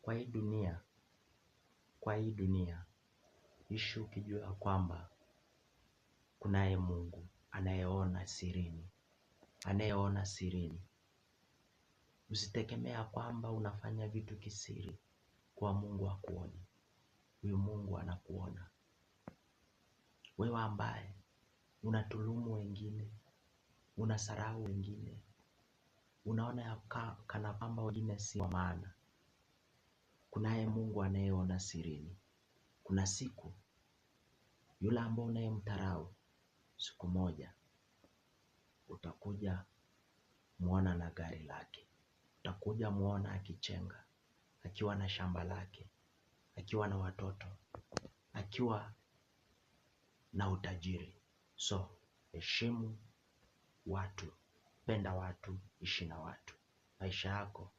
Kwa hii dunia, ishi ukijua kwamba kunaye Mungu anayeona sirini. Usitegemea kwamba unafanya vitu kisiri kwa Mungu hakuoni. Huyu Mungu anakuona. Wewe ambaye unatulumu wengine, unasarau wengine, unaona ya kana kwamba wengine si wa maana. Kunaye Mungu anayeona sirini. Kuna siku yule ambaye unayemdharau, siku moja utakuja muona na gari lake. Utakuja muona akichenga, akiwa na shamba lake, akiwa na watoto, akiwa na utajiri. So, heshimu watu, penda watu, ishi na watu. Maisha yako